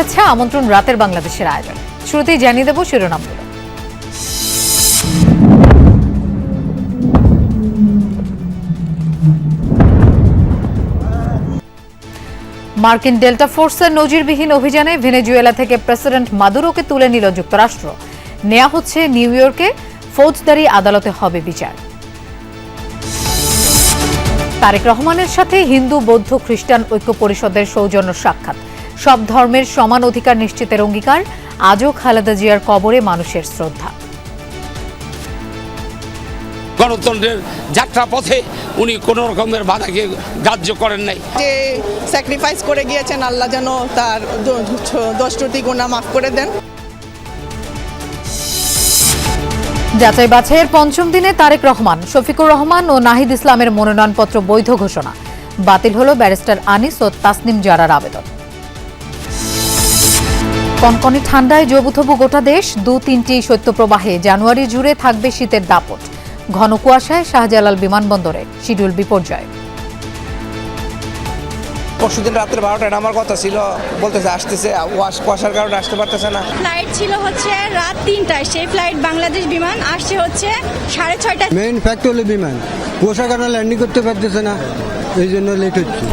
হচ্ছে আমন্ত্রণ রাতের বাংলাদেশের আয়োজন। শুরুতেই জানিয়ে দেব শিরোনামগুলো। মার্কিন ডেল্টা ফোর্সের নজিরবিহীন অভিযানে ভেনেজুয়েলা থেকে প্রেসিডেন্ট মাদুরোকে তুলে নিল যুক্তরাষ্ট্র। নেওয়া হচ্ছে নিউ ইয়র্কে, ফৌজদারি আদালতে হবে বিচার। তারেক রহমানের সাথে হিন্দু বৌদ্ধ খ্রিস্টান ঐক্য পরিষদের সৌজন্য সাক্ষাৎ। সব ধর্মের সমান অধিকার নিশ্চিতের অঙ্গীকার। আজও খালেদা জিয়ার কবরে মানুষের শ্রদ্ধা। গণতন্ত্রের যাত্রা পথে উনি কোনো রকমের বাধাকে গ্রাহ্য করেন নাই। যে স্যাক্রিফাইস করে গিয়েছেন, আল্লাহ যেন তার দোষ ত্রুটি গুনাহ মাফ করে দেন। যাচাই বাছাইয়ের পঞ্চম দিনে তারেক রহমান, শফিকুর রহমান ও নাহিদ ইসলামের মনোনয়নপত্র বৈধ ঘোষণা। বাতিল হল ব্যারিস্টার আনিস ও তাসনিম জারার আবেদন। কনকনে ঠান্ডায় জবুথবু গোটা দেশ। ২-৩টি শৈত্যপ্রবাহে জানুয়ারি জুড়ে থাকবে শীতের দাপট। ঘন কুয়াশায় শাহজালাল বিমানবন্দরে শিডিউল বিপর্যয়। পরশুদিন রাত্রে 12টায় আমার কথা ছিল, বলতেছে আসতেছে, কুয়াশার কারণে আসতে পারতেছে না। ফ্লাইট ছিল হচ্ছে রাত 3টায়, সেই ফ্লাইট বাংলাদেশ বিমান আসছে হচ্ছে 6:30। মেইন ফ্যাক্ট হলো বিমান কুয়াশার কারণে ল্যান্ডিং করতে পারতেছে না, এই জন্য লেট হচ্ছে।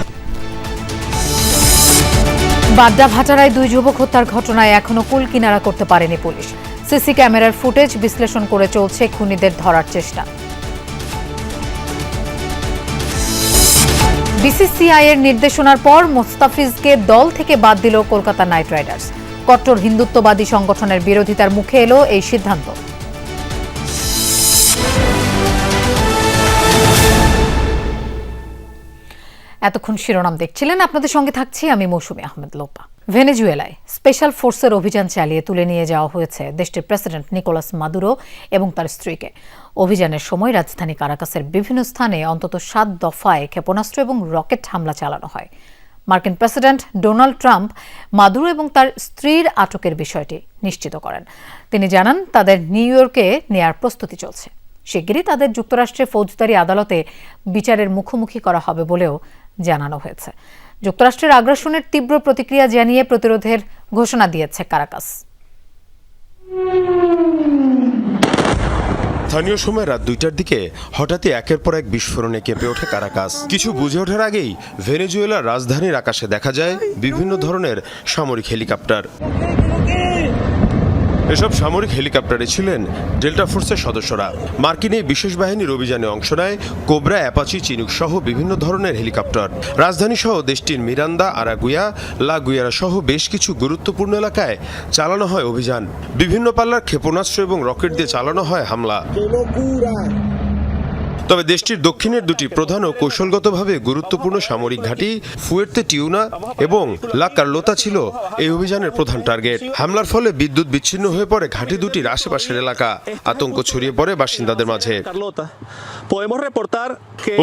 বাড্ডা ভাটারায় 2 যুবক হত্যার ঘটনায় এখনো কুল কিনারা করতে পারেনি পুলিশ। সিসি ক্যামেরার ফুটেজ বিশ্লেষণ করে চলছে খুনিদের ধরার চেষ্টা। বিসিসিআই এর নির্দেশনার পর মোস্তাফিজকে দল থেকে বাদ দিল কলকাতা নাইট রাইডার্স। কট্টর হিন্দুত্ববাদী সংগঠনের বিরোধিতার মুখে এলো এই সিদ্ধান্ত। এতক্ষণ শিরোনাম দেখছিলেন, আপনাদের সঙ্গে থাকছি আমি মৌসুমী আহমেদ লোপা। ভেনেজুয়েলায় স্পেশাল ফোর্সের অভিযান চালিয়ে তুলে নিয়ে যাওয়া হয়েছে দেশটির প্রেসিডেন্ট নিকোলাস মাদুরো এবং তার স্ত্রীকে। অভিযানের সময় রাজধানী কারাকাসের বিভিন্ন স্থানে অন্তত 7 দফায় ক্ষেপণাস্ত্র এবং রকেট হামলা চালানো হয়। মার্কিন প্রেসিডেন্ট ডোনাল্ড ট্রাম্প মাদুরো এবং তার স্ত্রীর আটকের বিষয়টি নিশ্চিত করেন। তিনি জানান তাদের নিউ ইয়র্কে নেয়ার প্রস্তুতি চলছে। শিগগিরই তাদের যুক্তরাষ্ট্রের ফৌজদারি আদালতে বিচারের মুখোমুখি করা হবে বলেও জানানো হয়েছে। যুক্তরাষ্ট্রের আগ্রাসনের তীব্র প্রতিক্রিয়া জানিয়ে প্রতিরোধের ঘোষণা দিয়েছে কারাকাস। স্থানীয় সময় রাত 2টার দিকে হঠাৎই একের পর এক বিস্ফোরণে কেঁপে ওঠে কারাকাস। কিছু বুঝে ওঠার আগেই ভেনেজুয়েলার রাজধানীর আকাশে দেখা যায় বিভিন্ন ধরনের সামরিক হেলিকপ্টার। এসব সামরিক হেলিকপ্টারে ছিলেন ডেল্টা ফোর্সের সদস্যরা। মার্কিন এই বিশেষ বাহিনীর অভিযানে অংশ নেয় কোবরা, অ্যাপাচি, চিনুক সহ বিভিন্ন ধরনের হেলিকপ্টার। রাজধানী সহ দেশটির মিরান্দা, আরাগুয়া, লা গুয়ারা সহ বেশ কিছু গুরুত্বপূর্ণ এলাকায় চালানো হয় অভিযান। বিভিন্ন পাল্লার ক্ষেপণাস্ত্র এবং রকেট দিয়ে চালানো হয় হামলা। তবে দেশটির দক্ষিণের 2টি প্রধান ও কৌশলগতভাবে গুরুত্বপূর্ণ সামরিক ঘাঁটি ফুয়ের্তে টিউনা এবং লা কার্লোতা ছিল এই অভিযানের প্রধান টার্গেট। হামলার ফলে বিদ্যুৎ বিচ্ছিন্ন হয়ে পড়ে ঘাঁটি দুটির আশেপাশের এলাকা। আতঙ্ক ছড়িয়ে পড়ে বাসিন্দাদের মাঝে।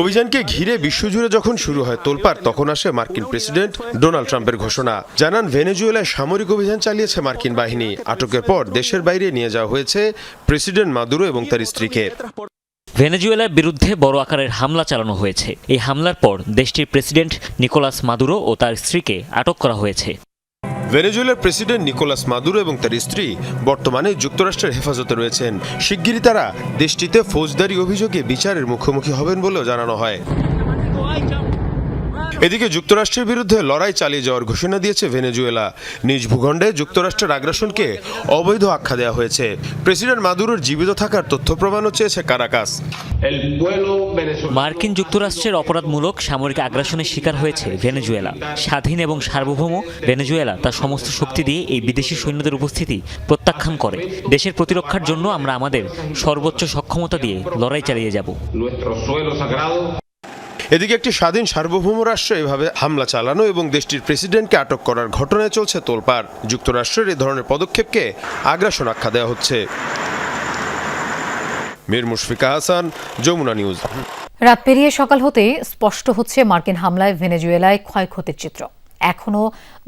অভিযানকে ঘিরে বিশ্বজুড়ে যখন শুরু হয় তোলপাড়, তখন আসে মার্কিন প্রেসিডেন্ট ডোনাল্ড ট্রাম্পের ঘোষণা। জানান ভেনেজুয়েলায় সামরিক অভিযান চালিয়েছে মার্কিন বাহিনী। আটকের পর দেশের বাইরে নিয়ে যাওয়া হয়েছে প্রেসিডেন্ট মাদুরো এবং তার স্ত্রীকে। ভেনেজুয়েলার বিরুদ্ধে বড় আকারের হামলা চালানো হয়েছে। এই হামলার পর দেশটির প্রেসিডেন্ট নিকোলাস মাদুরো ও তার স্ত্রীকে আটক করা হয়েছে। ভেনেজুয়েলার প্রেসিডেন্ট নিকোলাস মাদুরো এবং তার স্ত্রী বর্তমানে যুক্তরাষ্ট্রের হেফাজতে রয়েছেন। শিগগিরই তারা দেশটিতে ফৌজদারি অভিযোগে বিচারের মুখোমুখি হবেন বলেও জানানো হয়। এদিকে যুক্তরাষ্ট্রের বিরুদ্ধে লড়াই চালিয়ে যাওয়ার ঘোষণা দিয়েছে ভেনেজুয়েলা। নিজ ভূখণ্ডে যুক্তরাষ্ট্রের আগ্রাসনকে অবৈধ আখ্যা দেওয়া হয়েছে। প্রেসিডেন্ট মাদুরোর জীবিত থাকার তথ্য প্রমাণও চেয়েছে কারাকাস। মার্কিন যুক্তরাষ্ট্রের অপরাধমূলক সামরিক আগ্রাসনের শিকার হয়েছে ভেনেজুয়েলা। স্বাধীন এবং সার্বভৌম ভেনেজুয়েলা তার সমস্ত শক্তি দিয়ে এই বিদেশি সৈন্যদের উপস্থিতি প্রত্যাখ্যান করে। দেশের প্রতিরক্ষার জন্য আমরা আমাদের সর্বোচ্চ সক্ষমতা দিয়ে লড়াই চালিয়ে যাব। এদিকে একটি স্বাধীন সার্বভৌম রাষ্ট্র এভাবে হামলা চালানো এবং দেশটির প্রেসিডেন্টকে আটক করার ঘটনায় চলছে তোলপাড়। যুক্তরাষ্ট্রের এই ধরনের পদক্ষেপকে আগ্রাসন আখ্যা দেওয়া হচ্ছে। মীর মুশফিকা হাসান, যমুনা নিউজ। রাত পেরিয়ে সকাল হতেই স্পষ্ট হচ্ছে মার্কিন হামলায় ভেনেজুয়েলায় ক্ষয়ক্ষতির চিত্র। এখনো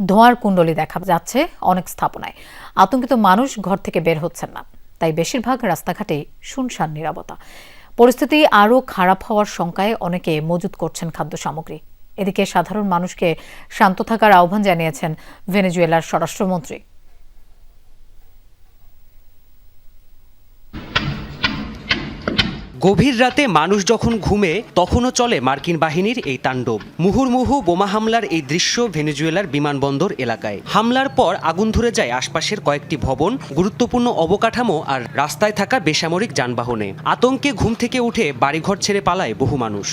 ধোঁয়ার কুণ্ডলী দেখা যাচ্ছে অনেক স্থাপনায়। আতঙ্কিত মানুষ ঘর থেকে বের হচ্ছেন না, তাই বেশিরভাগ রাস্তাঘাটেই শুনশান নীরবতা। পরিস্থিতি আরও খারাপ হওয়ার শঙ্কায় অনেকে মজুত করছেন খাদ্য সামগ্রী। এদিকে সাধারণ মানুষকে শান্ত থাকার আহ্বান জানিয়েছেন ভেনেজুয়েলার স্বরাষ্ট্রমন্ত্রী। গভীর রাতে মানুষ যখন ঘুমে তখনও চলে মার্কিন বাহিনীর এই তাণ্ডব। মুহুর্মুহু বোমা হামলার এই দৃশ্য ভেনেজুয়েলার বিমানবন্দর এলাকায়। হামলার পর আগুন ধরে যায় আশপাশের কয়েকটি ভবন, গুরুত্বপূর্ণ অবকাঠামো আর রাস্তায় থাকা বেসামরিক যানবাহনে। আতঙ্কে ঘুম থেকে উঠে বাড়িঘর ছেড়ে পালায় বহু মানুষ।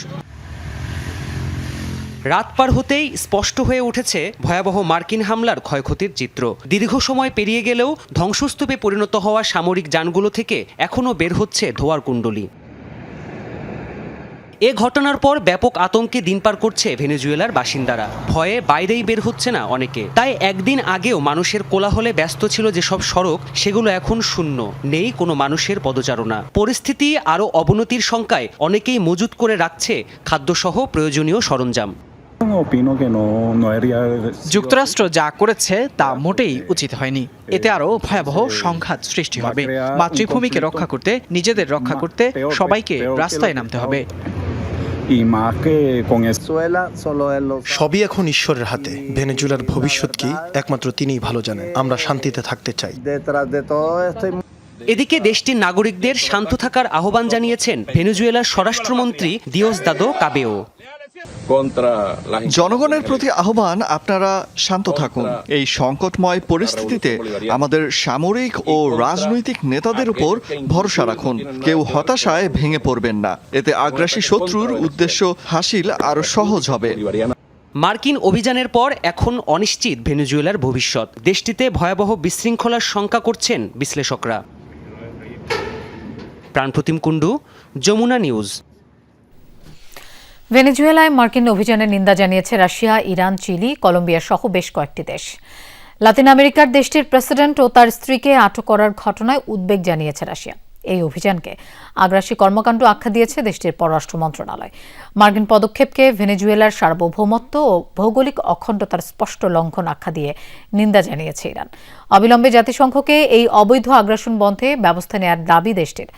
রাত পার হতেই স্পষ্ট হয়ে উঠেছে ভয়াবহ মার্কিন হামলার ক্ষয়ক্ষতির চিত্র। দীর্ঘ সময় পেরিয়ে গেলেও ধ্বংসস্তূপে পরিণত হওয়া সামরিক যানগুলো থেকে এখনও বের হচ্ছে ধোঁয়ার কুণ্ডলী। এ ঘটনার পর ব্যাপক আতঙ্কে দিন পার করছে ভেনেজুয়েলার বাসিন্দারা। ভয়ে বাইরেই বের হচ্ছে না অনেকে। তাই একদিন আগেও মানুষের কোলাহলে ব্যস্ত ছিল যেসব সড়ক, সেগুলো এখন শূন্য, নেই কোনো মানুষের পদচারণা। পরিস্থিতি আরও অবনতির শঙ্কায় অনেকেই মজুত করে রাখছে খাদ্যসহ প্রয়োজনীয় সরঞ্জাম। যুক্তরাষ্ট্র যা করেছে তা মোটেই উচিত হয়নি। এতে আরও ভয়াবহ সংঘাত সৃষ্টি হবে। মাতৃভূমিকে রক্ষা করতে, নিজেদের রক্ষা করতে সবাইকে রাস্তায় নামতে হবে। সবই এখন ঈশ্বরের হাতে। ভেনেজুয়েলার ভবিষ্যৎ কি একমাত্র তিনিই ভালো জানেন। আমরা শান্তিতে থাকতে চাই। এদিকে দেশটির নাগরিকদের শান্ত থাকার আহ্বান জানিয়েছেন ভেনেজুয়েলার স্বরাষ্ট্রমন্ত্রী দিওসদাদো কাবেও। জনগণের প্রতি আহ্বান, আপনারা শান্ত থাকুন। এই সংকটময় পরিস্থিতিতে আমাদের সামরিক ও রাজনৈতিক নেতাদের উপর ভরসা রাখুন। কেউ হতাশায় ভেঙে পড়বেন না। এতে আগ্রাসী শত্রুর উদ্দেশ্য হাসিল আরো সহজ হবে। মার্কিন অভিযানের পর এখন অনিশ্চিত ভেনেজুয়েলার ভবিষ্যৎ। দেশটিতে ভয়াবহ বিশৃঙ্খলার শঙ্কা করছেন বিশ্লেষকরা। প্রাণপ্রতিম কুণ্ডু, যমুনা নিউজ। ভেনেজুয়েলায় মার্কিন অভিযানের নিন্দা জানিয়েছে রাশিয়া, ইরান, চিলি, কলম্বিয়া সহ বেশ কয়েকটি দেশ। লাতিন আমেরিকার দেশটির প্রেসিডেন্ট ও তার স্ত্রীকে আটক করার ঘটনায় উদ্বেগ জানিয়েছে রাশিয়া। এই অভিযানকে আগ্রাসী কর্মকাণ্ড আখ্যা দিয়েছে দেশটির পররাষ্ট্র মন্ত্রণালয়। মার্কিন পদক্ষেপকে ভেনেজুয়েলার সার্বভৌমত্ব ও ভৌগোলিক অখণ্ডতার স্পষ্ট লঙ্ঘন আখ্যা দিয়ে নিন্দা জানিয়েছে ইরান। অবিলম্বে জাতিসংঘকে এই অবৈধ আগ্রাসন বন্ধে ব্যবস্থা নেওয়ার দাবি দেশটির।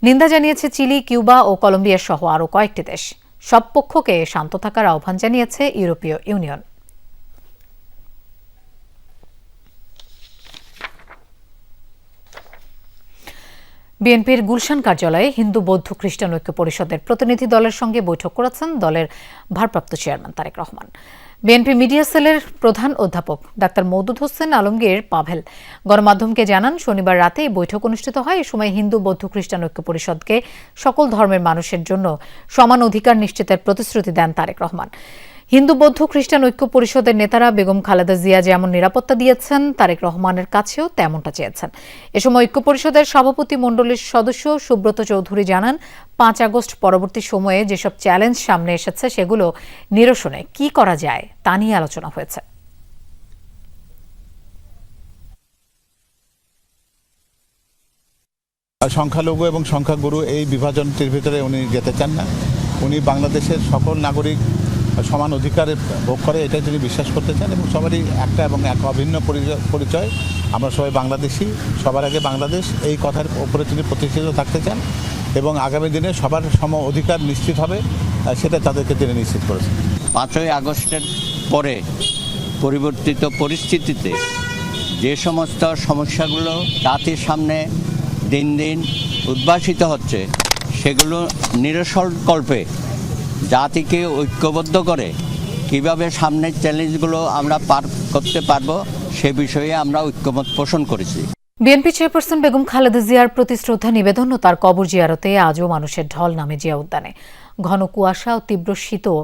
নিন্দা জানিয়েছে চিলি, কিউবা ও কলম্বিয়া সহ আরও কয়েকটি দেশ। সব পক্ষকে শান্ত থাকার আহ্বান জানিয়েছে ইউরোপীয় ইউনিয়ন। বিএনপির গুলশান কার্যালয়ে হিন্দু বৌদ্ধ খ্রিস্টান ঐক্য পরিষদের প্রতিনিধি দলের সঙ্গে বৈঠক করেছেন দলের ভারপ্রাপ্ত chairman Tarique Rahman. BNP media সেলের প্রধান অধ্যাপক ডাক্তার মওদুদ হোসেন আলমগীর পাভেল গণমাধ্যমকে জানান, শনিবার রাতে এই বৈঠক অনুষ্ঠিত হয়। এ সময় হিন্দু বৌদ্ধ খ্রিস্টান ঐক্য পরিষদকে সকল ধর্মের মানুষের জন্য সমান অধিকার নিশ্চিতের প্রতিশ্রুতি দেন তারেক রহমান। হিন্দু বৌদ্ধ খ্রিস্টান ঐক্য পরিষদের নেতারা বেগম খালেদা জিয়া যেমন নিরাপত্তা দিয়েছেন, তারেক রহমানের কাছেও তেমনটা চেয়েছেন। এ সময় ঐক্য পরিষদের সভাপতি মণ্ডলীর সদস্য সুব্রত চৌধুরী জানান, 5 আগস্ট পরবর্তী সময়ে যেসব চ্যালেঞ্জ সামনে এসেছে সেগুলো নিরসনে কি করা যায় তা নিয়ে আলোচনা হয়েছে। সংখ্যালঘু এবং সংখ্যাগুরু এই বিভাজনটির ভিতরে উনি যেতে চান না। উনি বাংলাদেশের সকল নাগরিক সমান অধিকার ভোগ করে, এটাই তিনি বিশ্বাস করতে চান এবং সবারই একটা এবং এক অভিন্ন পরিচয়। আমরা সবাই বাংলাদেশি, সবার আগে বাংলাদেশ, এই কথার উপরে তিনি প্রতিষ্ঠিত থাকতে চান এবং আগামী দিনে সবার সম অধিকার নিশ্চিত হবে, সেটা তাদেরকে তিনি নিশ্চিত করেছেন। 5ই আগস্টের পরে পরিবর্তিত পরিস্থিতিতে যে সমস্ত সমস্যাগুলো জাতির সামনে দিন দিন উদ্ভাসিত হচ্ছে, সেগুলো নিরসনকল্পে জাতিকে ঐক্যবদ্ধ করে কিভাবে সামনের চ্যালেঞ্জগুলো আমরা পার করতে পারবো সে বিষয়ে আমরা ঐক্যমত পোষণ করেছি। বিএনপি চেয়ারপারসন বেগম খালেদা জিয়ার প্রতি শ্রদ্ধা নিবেদন ও তার কবর জিয়ারতে আজও মানুষের ঢল নামে জিয়া উদ্যানে। ঘন কুয়াশা ও তীব্র শীতও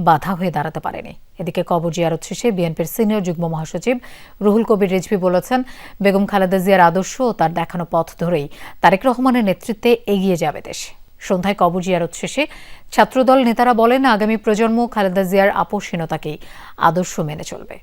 বাধা হয়ে দাঁড়াতে পারেনি। এদিকে কবর জিয়ারত শেষে বিএনপির সিনিয়র যুগ্ম মহাসচিব রুহুল কবির রিজভী বলেছেন, বেগম খালেদা জিয়ার আদর্শ ও তার দেখানো পথ ধরেই তারেক রহমানের নেতৃত্বে এগিয়ে যাবে দেশ। সন্ধ্যায় কবর জিয়ারত শেষে ছাত্রদল নেতারা বলেন, আগামী প্রজন্ম খালেদা জিয়ার আপোষহীনতাকেই আদর্শ মেনে চলবে।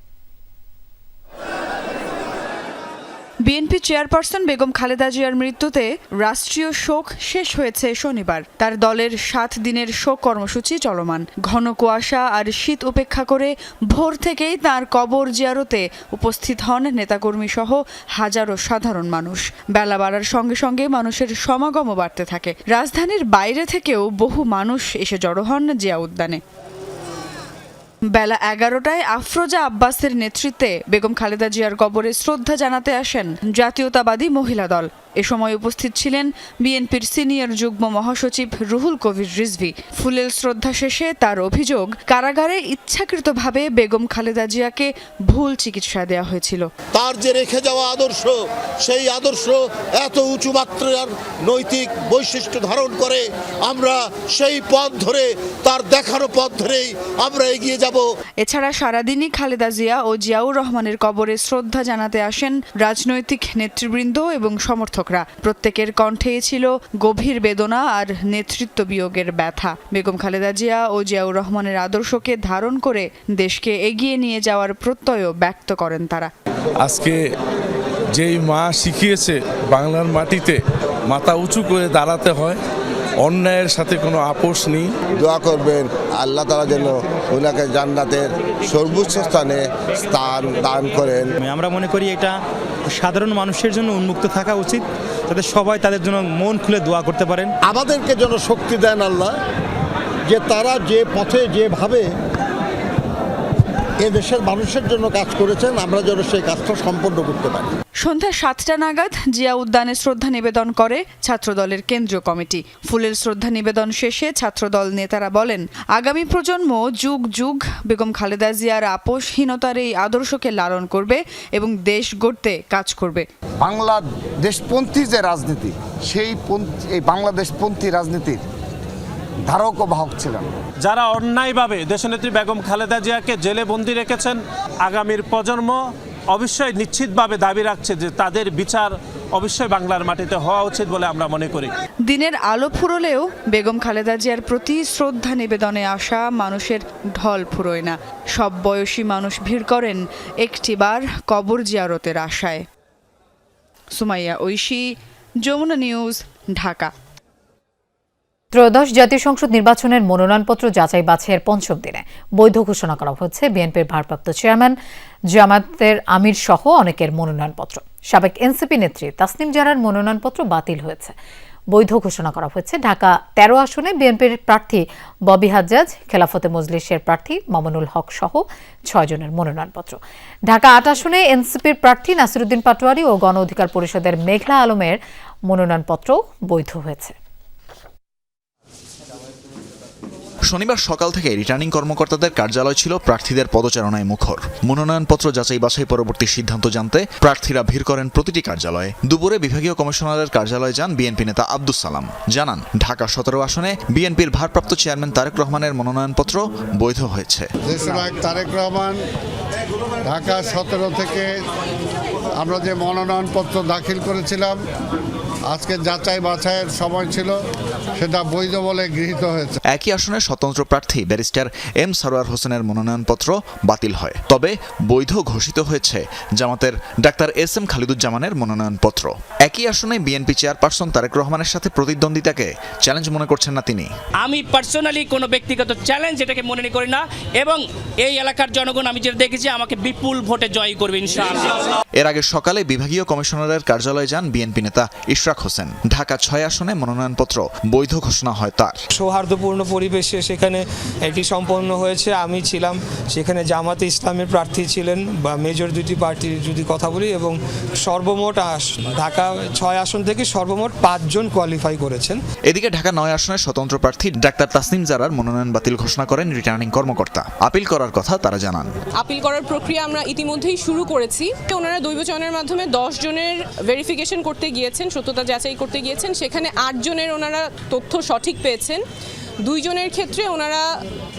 বিএনপি চেয়ারপারসন বেগম খালেদা জিয়ার মৃত্যুতে রাষ্ট্রীয় শোক শেষ হয়েছে শনিবার। তার দলের 7 দিনের শোক কর্মসূচি চলমান। ঘন কুয়াশা আর শীত উপেক্ষা করে ভোর থেকেই তার কবর জিয়ারতে উপস্থিত হন নেতাকর্মী সহ হাজারো সাধারণ মানুষ। বেলা বাড়ার সঙ্গে সঙ্গে মানুষের সমাগমও বাড়তে থাকে। রাজধানীর বাইরে থেকেও বহু মানুষ এসে জড়ো হন জিয়া উদ্যানে। বেলা 11টায় আফরোজা আব্বাসের নেতৃত্বে বেগম খালেদা জিয়ার কবরে শ্রদ্ধা জানাতে আসেন জাতীয়তাবাদী মহিলা দল। এ সময় উপস্থিত ছিলেন বিএনপির সিনিয়র যুগ্ম মহাসচিব রুহুল কবির রিজভী। ফুলেল শ্রদ্ধা শেষে তার অভিযোগ, কারাগারে ইচ্ছাকৃতভাবে বেগম খালেদা জিয়াকে ভুল চিকিৎসা দেওয়া হয়েছিল। তার যে রেখে যাওয়া আদর্শ, সেই আদর্শ এত উঁচু মাত্রার নৈতিক বৈশিষ্ট্য ধারণ করে। আমরা সেই পথ ধরে, তার দেখানো পথ ধরেই আমরা এগিয়ে যাব। এছাড়া সারাদিনই খালেদা জিয়া ও জিয়াউর রহমানের কবরে শ্রদ্ধা জানাতে আসেন রাজনৈতিক নেতৃবৃন্দ এবং সমর্থকরা। প্রত্যেকের কণ্ঠেই ছিল গভীর বেদনা আর নেতৃত্ব বিয়োগের ব্যথা। বেগম খালেদা জিয়া ও জিয়াউর রহমানের আদর্শকে ধারণ করে দেশকে এগিয়ে নিয়ে যাওয়ার প্রত্যয় ব্যক্ত করেন তারা। আজকে যেই মা শিখিয়েছে বাংলার মাটিতে মাথা উঁচু করে দাঁড়াতে হয়, অন্যায়ের সাথে কোনো আপোষ নেই। দোয়া করবেন আল্লাহ তাআলা যেন ওনাকে জান্নাতের সর্বোচ্চ স্থানে স্থান দান করেন। আমরা মনে করি এটা সাধারণ মানুষের জন্য উন্মুক্ত থাকা উচিত, যাতে সবাই তাদের জন্য মন খুলে দোয়া করতে পারেন। আমাদেরকে যেন শক্তি দেন আল্লাহ, যে তারা যে পথে যেভাবে এ দেশের মানুষের জন্য কাজ করেছেন, আমরা যেন সেই কাজটা সম্পন্ন করতে পারি। সন্ধ্যা 7টা নাগাদ জিয়া উদ্যানে শ্রদ্ধা নিবেদন করে ছাত্রদলের কেন্দ্রীয় কমিটি। ফুলের শ্রদ্ধা নিবেদন শেষে ছাত্রদল নেতারা বলেন, আগামী প্রজন্ম যুগ যুগ বেগম খালেদা জিয়ার আপোষহীনতার এই আদর্শকে লালন করবে এবং দেশ গড়তে কাজ করবে। বাংলাদেশপন্থী যে রাজনীতি, সেই বাংলাদেশপন্থী রাজনীতির ধারক ও বাহক ছিলেন। যারা অন্যায়ভাবে দেশনেত্রী বেগম খালেদা জিয়াকে জেলে বন্দী রেখেছেন, আগামীর প্রজন্ম অবশ্যই নিশ্চিতভাবে দাবি রাখছে যে তাদের বিচার অবশ্যই বাংলার মাটিতে হওয়া উচিত বলে আমরা মনে করি। দিনের আলো ফুরলেও বেগম খালেদা জিয়ার প্রতি শ্রদ্ধা নিবেদনে আসা মানুষের ঢল ফুরোয় না। সব বয়সী মানুষ ভিড় করেন একটিবার কবর জিয়ারতের আশায়। সুমাইয়া ঐশী, যমুনা নিউজ, ঢাকা। ত্রয়োদশ জাতীয় সংসদ নির্বাচনের মনোনয়নপত্র যাচাই বাছাইয়ের পঞ্চম দিনে বৈধ ঘোষণা করা হয়েছে বিএনপির ভারপ্রাপ্ত চেয়ারম্যান, জামায়াতের আমির সহ অনেকের মনোনয়নপত্র। সাবেক এনসিপি নেত্রী তাসনিম জারার মনোনয়নপত্র বাতিল হয়েছে। বৈধ ঘোষণা করা হয়েছে ঢাকা 13 আসনে বিএনপির প্রার্থী ববি হাজ্জাজ, খেলাফতে মজলিসের প্রার্থী মামুনুল হক সহ 6 জনের মনোনয়নপত্র। ঢাকা 8 আসনে এনসিপির প্রার্থী নাসিরউদ্দিন পাটোয়ারি ও গণ অধিকার পরিষদের মেঘলা আলমের মনোনয়নপত্র বৈধ হয়েছে। শনিবার সকাল থেকে রিটার্নিং কর্মকর্তাদের কার্যালয় ছিল প্রার্থীদের পদচারণায় মুখর। মনোনয়নপত্র যাচাই বাছাই পরবর্তী সিদ্ধান্ত জানতে প্রার্থীরা ভিড় করেন প্রতিটি কার্যালয়ে। দুপুরে বিভাগীয় কমিশনারের কার্যালয়ে যান বিএনপি নেতা আব্দুস সালাম। জানান, ঢাকা 17 আসনে বিএনপির ভারপ্রাপ্ত চেয়ারম্যান তারেক রহমানের মনোনয়নপত্র বৈধ হয়েছে। তারেক রহমান ঢাকা 17 থেকে আমরা যে মনোনয়নপত্র দাখিল করেছিলাম, আজকে যাচাই বাছাইয়ের সময় ছিল, সেটা বৈধ বলে গৃহীত হয়েছে। একই আসনে স্বতন্ত্র প্রার্থী ব্যারিস্টার এম সরোয়ার হোসেনের মনোনয়নপত্র বাতিল হয়, তবে বৈধ ঘোষিত হয়েছে জামাতের ডাক্তার SM খালিদুজ্জামানের মনোনয়নপত্র। একই আসনে বিএনপি চেয়ারপারসন তারেক রহমানের সাথে প্রতিদ্বন্দ্বিতাকে চ্যালেঞ্জ মনে করছেন না তিনি। আমি পার্সোনালি কোনো ব্যক্তিগত চ্যালেঞ্জ এটাকে মনে করি না, এবং এই এলাকার জনগণ আমি যেটা দেখেছি আমাকে বিপুল ভোটে জয় করবে ইনশাআল্লাহ। এর আগে সকালে বিভাগীয় কমিশনারের কার্যালয়ে যান বিএনপি নেতা ইশরাক হোসেন। ঢাকা 6 আসনে মনোনয়নপত্র বৈধ ঘোষণা হয় তার। সৌহার্দ্যপূর্ণ পরিবেশে সেখানে এটি সম্পন্ন হয়েছে। আমি ছিলাম সেখানে, জামাতে ইসলামের প্রার্থী ছিলেন বা মেজর দুটি পার্টির যদি কথা বলি, এবং সর্বমোট ঢাকা 6 আসন থেকে সর্বমোট 5 জন কোয়ালিফাই করেছেন। এদিকে ঢাকা 9 আসনের স্বতন্ত্র প্রার্থী ডাক্তার তাসনিম জারার মনোনয়ন বাতিল ঘোষণা করেন রিটার্নিং কর্মকর্তা। আপিল করার কথা তারা জানান। আপিল করার প্রক্রিয়া আমরা ইতিমধ্যেই শুরু করেছি। ওনারা দৈব চয়নের মাধ্যমে 10 জনের ভেরিফিকেশন করতে গিয়েছেন, সত্যতা যাচাই করতে গিয়েছেন। সেখানে 8 জনের ওনারা তথ্য সঠিক পেয়েছেন। 2 জনের ক্ষেত্রে ওনারা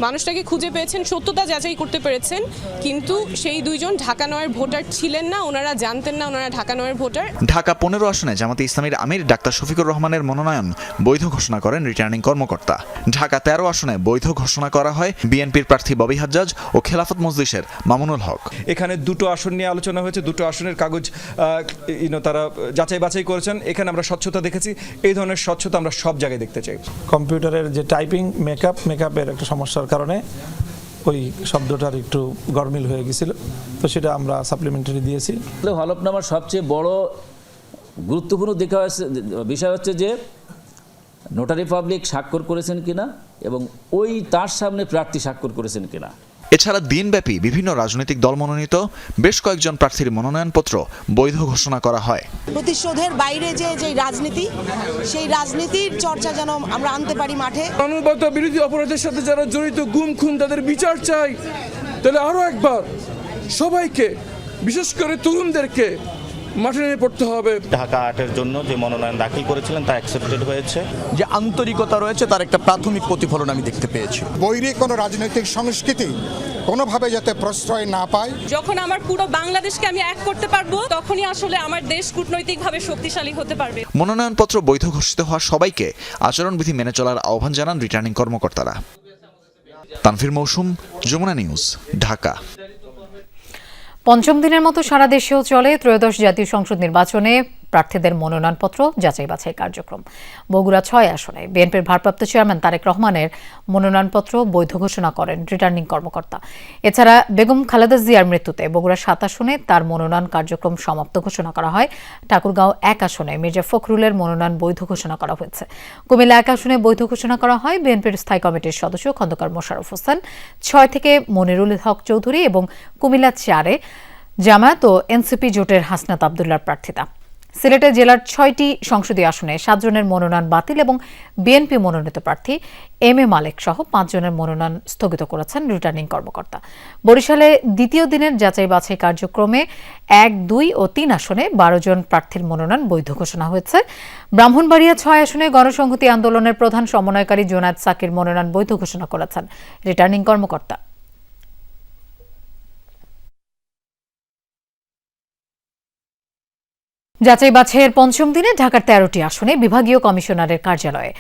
মানুষটাকে খুঁজে পেয়েছেন, সত্যতা যাচাই করতে পেরেছেন, কিন্তু সেই 2 জন ঢাকা 9-এর ভোটার ছিলেন না, ওনারা জানতেন না ওনারা ঢাকা 9-এর ভোটার। ঢাকা 15 আসনে জামাতে ইসলামীর আমির ডাক্তার শফিকুর রহমানের মনোনয়ন বৈধ ঘোষণা করেন রিটার্নিং কর্মকর্তা। ঢাকা 13 আসনে বৈধ ঘোষণা করা হয় বিএনপির প্রার্থী ববি হাজ্জাজ ও খেলাফত মজলিসের মামুনুল হক। এখানে 2টো আসন নিয়ে আলোচনা হয়েছে, 2টো আসনের কাগজ তারা যাচাই বাছাই করেছেন। এখানে আমরা স্বচ্ছতা দেখেছি, এই ধরনের স্বচ্ছতা আমরা সব জায়গায় দেখতে চাই। কম্পিউটারের যে টাইপিং মেকআপের একটা সমস্যার কারণে ওই শব্দটার একটু গরমিল হয়ে গেছিল, তো সেটা আমরা সাপ্লিমেন্টারি দিয়েছি। হলফনামার সবচেয়ে বড় গুরুত্বপূর্ণ বিষয় হচ্ছে যে নোটারি পাবলিক স্বাক্ষর করেছেন কিনা এবং তার সামনে প্রার্থী স্বাক্ষর করেছেন কিনা। এছাড়া দিনব্যাপী বিভিন্ন রাজনৈতিক দল মনোনীত বেশ কয়েকজন প্রার্থীর মনোনয়নপত্র বৈধ ঘোষণা করা হয়। প্রতিশোধের বাইরে যে রাজনীতি, সেই রাজনীতির চর্চা যেন আমরা আনতে পারি মাঠে। মানবতা বিরোধী অপরাধের সাথে যারা জড়িত, গুম খুন, তাদের বিচার চাই। তাহলে আরো একবার সবাইকে, বিশেষ করে তরুণদেরকে মাঠে নিয়ে পড়তে হবে। ঢাকা ৮-এর জন্য যে মনোনয়ন দাখিল করেছিলেন তা অ্যাকসেপ্টেড হয়েছে। যে আন্তরিকতা রয়েছে তার একটা প্রাথমিক প্রতিফলন আমি দেখতে পেয়েছি। বৈরী কোনো রাজনৈতিক সংস্কৃতি কোনোভাবে যাতে প্রশ্রয় না পায়। যখন আমার পুরো বাংলাদেশকে আমি এক করতে পারবো, তখনই আসলে আমার দেশ কূটনৈতিকভাবে শক্তিশালী হতে পারবে। মনোনয়নপত্র বৈধ ঘোষিত হওয়া সবাইকে আচরণবিধি মেনে চলার আহ্বান জানান রিটার্নিং কর্মকর্তারা। তানভীর মৌসুম, যমুনা নিউজ, ঢাকা। পঞ্চম দিনের মতো সারা দেশেও চলে ত্রয়োদশ জাতীয় সংসদ নির্বাচনে প্রার্থীদের মনোনয়নপত্র যাচাই বাছাই কার্যক্রম। বগুড়া ৬ আসনে বিএনপির ভারপ্রাপ্ত চেয়ারম্যান তারেক রহমানের মনোনয়নপত্র বৈধ ঘোষণা করেন রিটার্নিং কর্মকর্তা। এছাড়া বেগম খালেদা জিয়ার মৃত্যুতে বগুড়া ৭ আসনে তার মনোনয়ন কার্যক্রম সমাপ্ত ঘোষণা করা হয়। ঠাকুরগাঁও ১ আসনে মির্জা ফখরুলের মনোনয়ন বৈধ ঘোষণা করা হয়েছে। কুমিল্লা ১ আসনে বৈধ ঘোষণা করা হয় বিএনপির স্থায়ী কমিটির সদস্য খন্দকার মোশাররফ হোসেন। ৬ থেকে মনিরুল হক চৌধুরী এবং কুমিল্লা ৪-এ জামায়াত ও এনসিপি জোটের হাসনাত আব্দুল্লাহর প্রার্থিতা। সিলেটে জেলার ৬টি সংসদীয় আসনে ৭ জনের মনোনয়ন বাতিল এবং বিএনপি মনোনীত প্রার্থী এম এ মালেক সহ ৫ জনের মনোনয়ন স্থগিত করেছেন রিটার্নিং কর্মকর্তা। বরিশালে দ্বিতীয় দিনের যাচাই বাছাই কার্যক্রমে ১, ২ ও ৩ আসনে ১২ জন প্রার্থীর মনোনয়ন বৈধ ঘোষণা হয়েছে। ব্রাহ্মণবাড়িয়া ৬ আসনে গণসংহতি আন্দোলনের প্রধান সমন্বয়কারী জোনায়েদ সাকির মনোনয়ন বৈধ ঘোষণা করেছেন রিটার্নিং কর্মকর্তা। যাচাই বাছাইয়ের পঞ্চম দিনে ঢাকার ১৩টি আসনে বিভাগীয় কমিশনারের কার্যালয়ে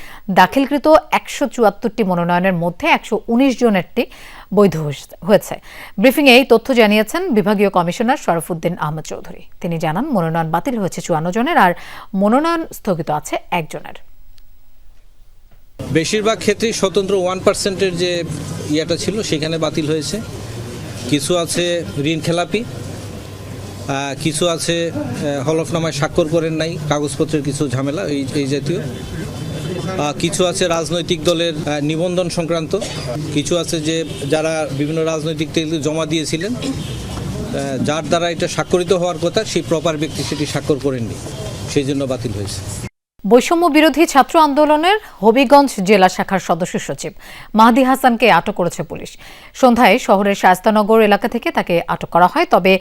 দাখিলকৃত ১৭৪টি মনোনয়নের মধ্যে ১১৯ জনেরটি বৈধ হয়েছে। ব্রিফিংয়ে এই তথ্য জানিয়েছেন বিভাগীয় কমিশনার শরফুদ্দিন আহমেদ চৌধুরী। তিনি জানান, মনোনয়ন বাতিল হয়েছে ৫৪ জনের আর মনোনয়ন স্থগিত আছে ১ জনের। বেশিরভাগ ক্ষেত্রেই স্বতন্ত্র 1%-এর যে ইয়েটা ছিল সেখানে বাতিল হয়েছে। কিছু আছে ঋণ খেলাপি, কিছু আছে হলফনামায় স্বাক্ষর করেন নাই, কাগজপত্রের কিছু ঝামেলা এই জাতীয়। কিছু আছে রাজনৈতিক দলের নিবন্ধন সংক্রান্ত, কিছু আছে যে যারা বিভিন্ন রাজনৈতিক দল জমা দিয়েছিলেন, যার দ্বারা এটা স্বাক্ষরিত হওয়ার কথা সেই প্রপার ব্যক্তি সেটি স্বাক্ষর করেননি, সেই জন্য বাতিল হয়েছে। বৈষম্য বিরোধী ছাত্র আন্দোলনের হবিগঞ্জ জেলা শাখার সদস্য সচিব মাহদি হাসানকে আটক করেছে পুলিশ। সন্ধ্যায় শহরের শায়েস্তানগর এলাকা থেকে তাকে আটক করা হয়, তবে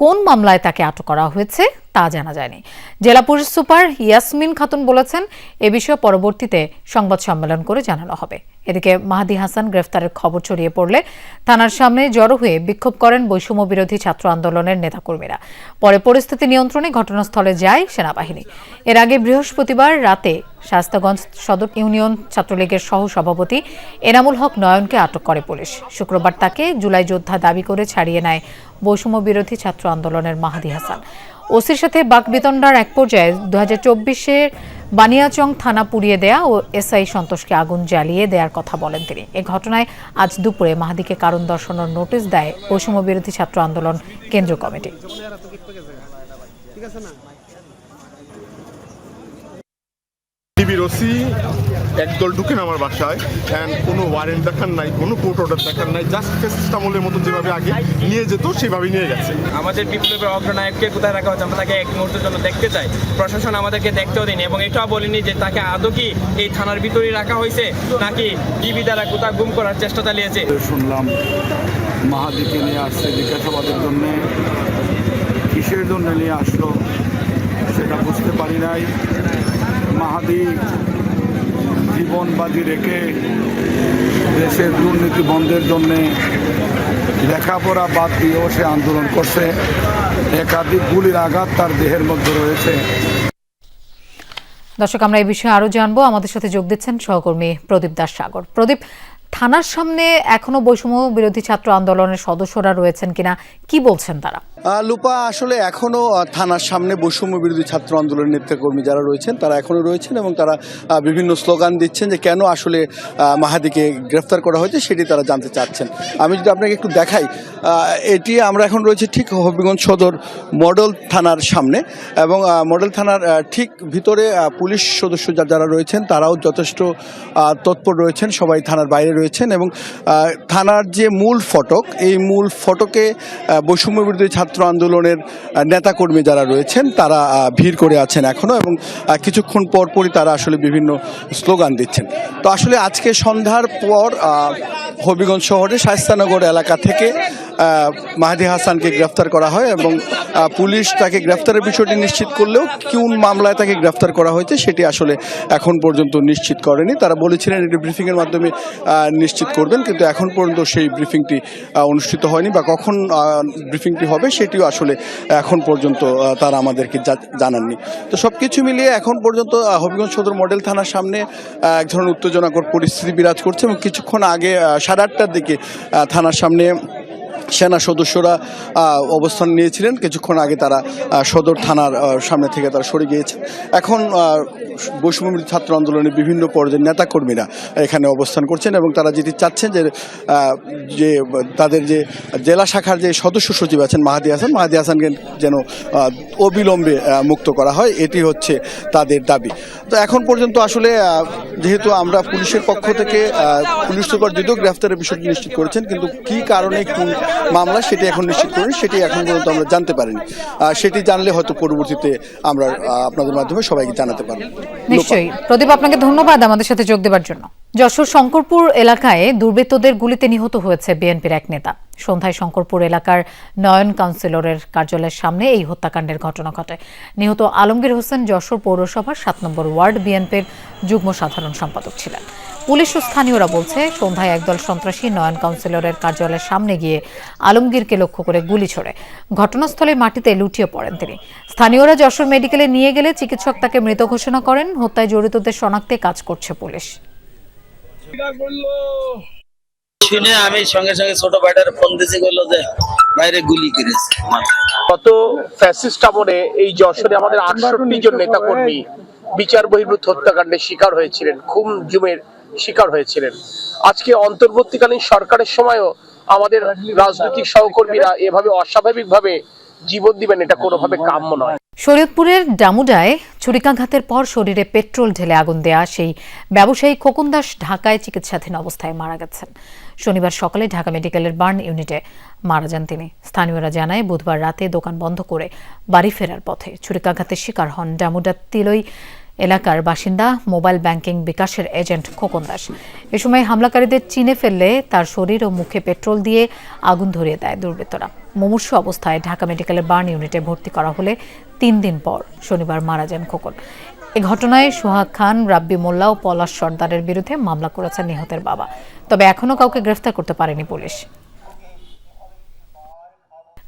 কোন মামলায় তাকে আটক করা হয়েছে তা জানা যায়নি। জেলা পুলিশ সুপার ইয়াসমিন খাতুন বলেছেন, এ বিষয়ে পরবর্তীতে সংবাদ সম্মেলন করে জানানো হবে। এদিকে মাহদি হাসান গ্রেফতারের খবর ছড়িয়ে পড়লে থানার সামনে জড়ো হয়ে বিক্ষোভ করেন বৈষম্য বিরোধী ছাত্র আন্দোলনের নেতাকর্মীরা। পরে পরিস্থিতি নিয়ন্ত্রণে ঘটনাস্থলে যায় সেনাবাহিনী। এর আগে বৃহস্পতিবার রাতে শায়েস্তাগঞ্জ সদর ইউনিয়ন ছাত্রলীগের সহ সভাপতি এনামুল হক নয়নকে আটক করে পুলিশ। শুক্রবার তাকে জুলাই যোদ্ধা দাবি করে ছাড়িয়ে নেয় বৈষম্য বিরোধী ছাত্র আন্দোলনের মাহদি হাসান। ওসির সাথে বাকবিতণ্ডার এক পর্যায়ে ২০২৪-এর বানিয়াচং থানা পুড়িয়ে দেয়া ও এসআই সন্তোষকে আগুন জ্বালিয়ে দেওয়ার কথা বলেন তিনি। এ ঘটনায় আজ দুপুরে মাহাদিকে কারণ দর্শানোর নোটিশ দেয় বৈষম্য বিরোধী ছাত্র আন্দোলন কেন্দ্রীয় কমিটি। একদল ঢুকেন আমার বাসায়, কোনো ওয়ারেন্ট দেখার নাই, কোনো কোর্ট অর্ডার দেখার নাই, জাস্ট সিস্টেমের মতো যেভাবে আগে নিয়ে যেত সেভাবে নিয়ে গেছে। আমাদের বিপ্লবের অগ্রনায়ককে কোথায় রাখা হচ্ছে, আমরা তাকে এক মুহূর্তের জন্য দেখতে চাই। প্রশাসন আমাদেরকে দেখতেও দেয়নি এবং এটাও বলিনি যে তাকে আদৌ কি এই থানার ভিতরেই রাখা হয়েছে নাকি ডিবি দ্বারা কোথাও গুম করার চেষ্টা চালিয়েছে। শুনলাম মাহাদিকে নিয়ে আসছে জিজ্ঞাসাবাদের জন্য, কিসের জন্য নিয়ে আসলো সেটা বুঝতে পারি নাই। মাহাদি জীবন বাজি রেখে দেশের দুর্নীতি বন্ধের জন্যে লেখাপড়া বাদ দিয়েও সে আন্দোলন করছে। একাধিক গুলির আঘাত তার দেহের মধ্যে রয়েছে। দর্শক, আমরা এই বিষয়ে আরো জানবো। আমাদের সাথে যোগ দিচ্ছেন সহকর্মী প্রদীপ দাস সাগর। প্রদীপ, থানার সামনে এখনো বৈষম্য বিরোধী ছাত্র আন্দোলনের সদস্যরা রয়েছেন কিনা, কি বলছেন তারা? লুপা আসলে এখনো থানার সামনে বৈষম্য বিরোধী ছাত্র আন্দোলনের নেতাকর্মী যারা রয়েছেন তারা এখনো রয়েছেন এবং তারা বিভিন্ন স্লোগান দিচ্ছেন যে কেন আসলে মাহাদিকে গ্রেফতার করা হয়েছে সেটি তারা জানতে চাচ্ছেন। আমি যদি আপনাকে একটু দেখাই, এটি আমরা এখন রয়েছে ঠিক হবিগঞ্জ সদর মডেল থানার সামনে এবং মডেল থানার ঠিক ভিতরে পুলিশ সদস্য যারা রয়েছেন তারাও যথেষ্ট তৎপর রয়েছেন, সবাই থানার বাইরে রয়েছেন এবং থানার যে মূল ফটক এই মূল ফটকে বৈষম্য বিরোধী ছাত্র আন্দোলনের নেতাকর্মী যারা রয়েছেন তারা ভিড় করে আছেন এখনো এবং কিছুক্ষণ পরপরই তারা আসলে বিভিন্ন স্লোগান দিচ্ছেন। তো আসলে আজকে সন্ধ্যার পর হবিগঞ্জ শহরে শায়েস্তানগর এলাকা থেকে মাহদি হাসানকে গ্রেফতার করা হয় এবং পুলিশ তাকে গ্রেফতারের বিষয়টি নিশ্চিত করলেও কোন মামলায় তাকে গ্রেফতার করা হয়েছে সেটি আসলে এখন পর্যন্ত নিশ্চিত করেনি। তারা বলেছিলেন এটি ব্রিফিংয়ের মাধ্যমে নিশ্চিত করবেন, কিন্তু এখন পর্যন্ত সেই ব্রিফিংটি অনুষ্ঠিত হয়নি বা কখন ব্রিফিংটি হবে সেটিও আসলে এখন পর্যন্ত তারা আমাদেরকে জানাননি। তো সব কিছু মিলিয়ে এখন পর্যন্ত হবিগঞ্জ সদর মডেল থানার সামনে এক ধরনের উত্তেজনাকর পরিস্থিতি বিরাজ করছে এবং কিছুক্ষণ আগে 8:30টার দিকে থানার সামনে সেনা সদস্যরা অবস্থান নিয়েছিলেন। কিছুক্ষণ আগে তারা সদর থানার সামনে থেকে তারা সরে গিয়েছে। এখন বৈষম্য বিরোধী ছাত্র আন্দোলনের বিভিন্ন পর্যায়ের নেতাকর্মীরা এখানে অবস্থান করছেন এবং তারা যেটি চাচ্ছেন যে তাদের যে জেলা শাখার যে সদস্য সচিব আছেন মাহাদি হাসানকে যেন অবিলম্বে মুক্ত করা হয়, এটি হচ্ছে তাদের দাবি। তো এখন পর্যন্ত আসলে যেহেতু আমরা পুলিশের পক্ষ থেকে পুলিশ সুপার যদিও গ্রেফতারের বিষয়টি নিশ্চিত করেছেন, কিন্তু কী কারণে কোন মামলা সেটি এখন নিশ্চিত করেন সেটি এখন পর্যন্ত আমরা জানতে পারিনি। সেটি জানলে হয়তো পরবর্তীতে আমরা আপনাদের মাধ্যমে সবাইকে জানাতে পারব। নিশ্চয়ই প্রদীপ, আপনাকে ধন্যবাদ আমাদের সাথে যোগ দেওয়ার জন্য। যশোর শঙ্করপুর এলাকায় দুর্বৃত্তদের গুলিতে নিহত হয়েছে বিএনপির এক নেতা। সন্ধ্যায় শঙ্করপুর এলাকার নয়ন কাউন্সিলরের কার্যালয়ের সামনে এই হত্যাকাণ্ডের ঘটনা ঘটে। নিহত আলমগীর হোসেন যশোর পৌরসভার 7 নম্বর ওয়ার্ড বিএনপির যুগ্ম সাধারণ সম্পাদক ছিলেন। পুলিশ ও স্থানীয়রা বলছে সন্ধ্যায় একদল সন্ত্রাসী নয়ন কাউন্সিলরের কার্যালয়ের সামনে গিয়ে আলমগীরকে লক্ষ্য করে গুলি ছোড়ে। ঘটনাস্থলে মাটিতে লুটিয়ে পড়েন তিনি। স্থানীয়রা যশোর মেডিকেলে নিয়ে গেলে চিকিৎসক তাকে মৃত ঘোষণা করেন। হত্যায় জড়িতদের শনাক্তে কাজ করছে পুলিশ। শুনে আমি সঙ্গে সঙ্গে ছোট ভাইটার ফোন দিয়েছি, বললো যে বাইরে গুলি করেছে। গত ফ্যাসিস্ট আমলে এই যশোরে আমাদের 68 জন নেতাকর্মী বিচার বহির্ভূত হত্যাকাণ্ডের শিকার হয়েছিলেন, খুন জুমের শিকার হয়েছিলেন। আজকে অন্তর্বর্তীকালীন সরকারের সময়ও আমাদের রাজনৈতিক সহকর্মীরা এভাবে অস্বাভাবিকভাবে জীবন দিবেন, এটা কোনোভাবে কাম্য নয়। শরীয়তপুরের ডামুডায় ছুরিকাঘাতের পর শরীরে পেট্রোল ঢেলে আগুন দেয়া সেই ব্যবসায়ী খোকন দাস ঢাকায় চিকিৎসাধীন অবস্থায় মারা গেছেন। শনিবার সকালে ঢাকা মেডিকেলের বার্ন ইউনিটে মারা যান তিনি। স্থানীয়রা জানায় বুধবার রাতে দোকান বন্ধ করে বাড়ি ফেরার পথে ছুরিকাঘাতের শিকার হন ডামুডা তিলই এলাকার বাসিন্দা মোবাইল ব্যাংকিং বিকাশের এজেন্ট খোকন দাস। এ সময় হামলাকারীদের চিনে ফেললে তার শরীর ও মুখে পেট্রোল দিয়ে আগুন ধরিয়ে দেয় দুর্বৃত্তরা। মুমূর্ষ অবস্থায় ঢাকা মেডিকেলের বার্ন ইউনিটে ভর্তি করা হলে 3 দিন পর শনিবার মারা যান খোকন। এ ঘটনায় সোহাগ খান, রাব্বি মোল্লা ও পলাশ সর্দারের বিরুদ্ধে মামলা করেছেন নিহতের বাবা। তবে এখনও কাউকে গ্রেফতার করতে পারেনি পুলিশ।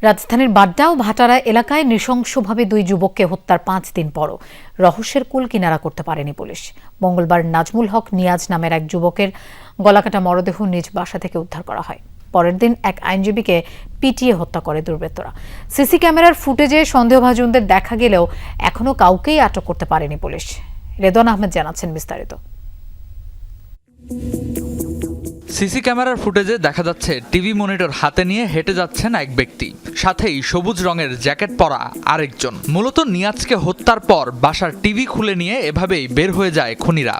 রাজধানীর বাড্ডা ও ভাটারা এলাকায় নৃশংসভাবে 2 যুবককে হত্যার 5 দিন পরও রহস্যের কুল কিনারা করতে পারেনি পুলিশ। মঙ্গলবার নাজমুল হক নিয়াজ নামের এক যুবকের গলাকাটা মরদেহ নিজ বাসা থেকে উদ্ধার করা হয়। পরের দিন এক আইনজীবীকে পিটিয়ে হত্যা করে দুর্বৃত্তরা। সিসি ক্যামেরার ফুটেজে সন্দেহভাজনদের দেখা গেলেও এখনও কাউকেই আটক করতে পারেনি পুলিশ। রেদওয়ান আহমেদ জানাচ্ছেন বিস্তারিত। সিসি ক্যামেরার ফুটেজে দেখা যাচ্ছে টিভি মনিটর হাতে নিয়ে হেঁটে যাচ্ছেন এক ব্যক্তি, সাথেই সবুজ রঙের জ্যাকেট পরা আরেকজন। মূলত নিয়াজকে হত্যার পর বাসার টিভি খুলে নিয়ে এভাবেই বের হয়ে যায় খুনিরা।